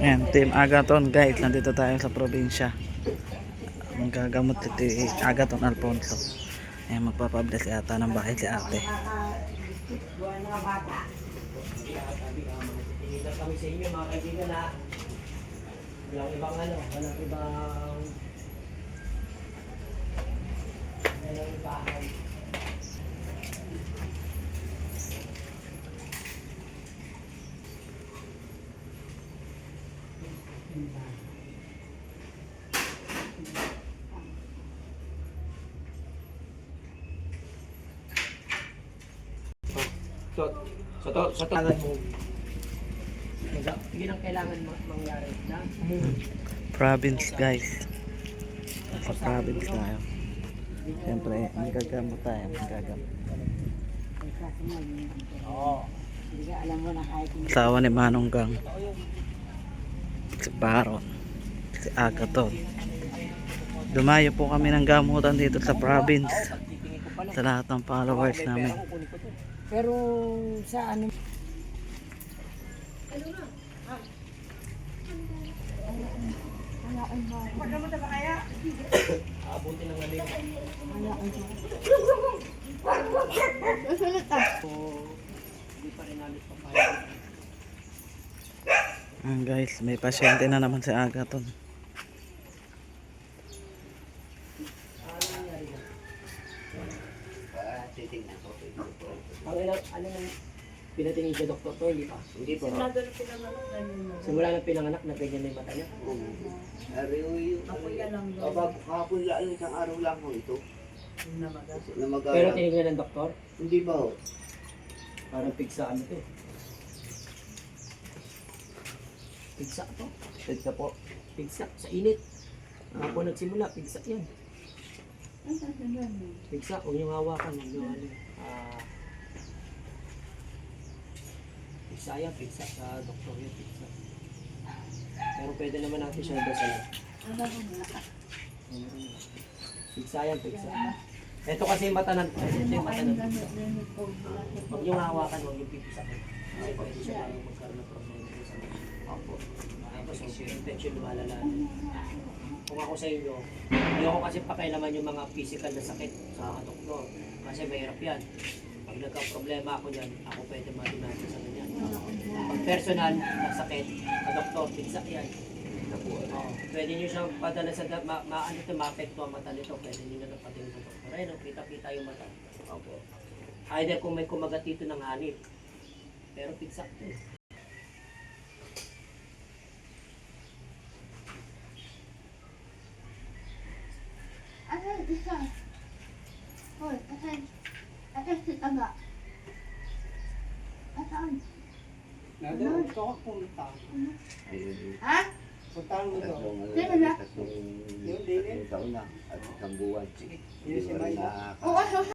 Ayan, Team Agaton guys, nandito tayo sa probinsya. Magagamot ito Agaton Alfonso. Ayan, magpapabless yata ng bahay si ate. Kami sa inyo mga kaibigan na walang ibang bahay. So tangan mo. Yun ang kailangan mangyari na. Province guys. Sa province tayo. Siyempre, magagamot tayo. Magagamot. Oo. Asawa ni Manong Gang. Si Baron. Si Agaton. Dumayo po kami ng gamutan dito sa province. Sa lahat ng followers namin. Pero sa ano? Abutin ng galing. Hindi pa rin namin papayag. Guys, may pasyente na naman si Agaton. Ano nang pinatingin sa doktor to, hindi pa? Hindi pa. Simula nang pinanganak na ganyan na yung mata niya? Kahapon lang, isang araw lang ho ito. Pero tinignan ng doktor? Hindi ba ho? Parang pigsa ano to? Pigsa to? Pagka po. Pigsa sa init. Ako nagsimula, pigsa yan. Pigsa, huwag niyong hawakan. Huwag niyong pigsa yan, pigsa sa doktor yan, pigsa. Pero pwede naman natin siya dasalan. Pigsa yan, pigsa. Ito kasi yung mata ng ito yung mata ng pigsa. Huwag niyong hawakan, huwag niyong pigsa. Kasi pwede siya magkaroon ng problema sa opo. Tapos yung infection lumalala. Kung ako sa inyo, hindi ako kasi pakialaman yung mga physical na sakit sa mga doktor. Kasi mahirap yan. Pag nagka-problema ako dyan, ako pwede ma-demand sa ganyan. Pag personal na sakit, sa doktor, pigsa yan. Pwede nyo siyang padala sa ma-apekto ang mata nito. Pwede nyo na napatingin sa doktor. Ayun, kita-kita yung mata. Either kung may kumagat dito ng hanip. Pero pigsa ito eh. Asan isa? Hoy, asan? Asan si Taga? Asan? Nandun, ito ako punta. Ha? Puntahan mo ito. Sino na? Tatlong taon na at isang buwan. Sige. Hindi ko rin nakaka- Oo,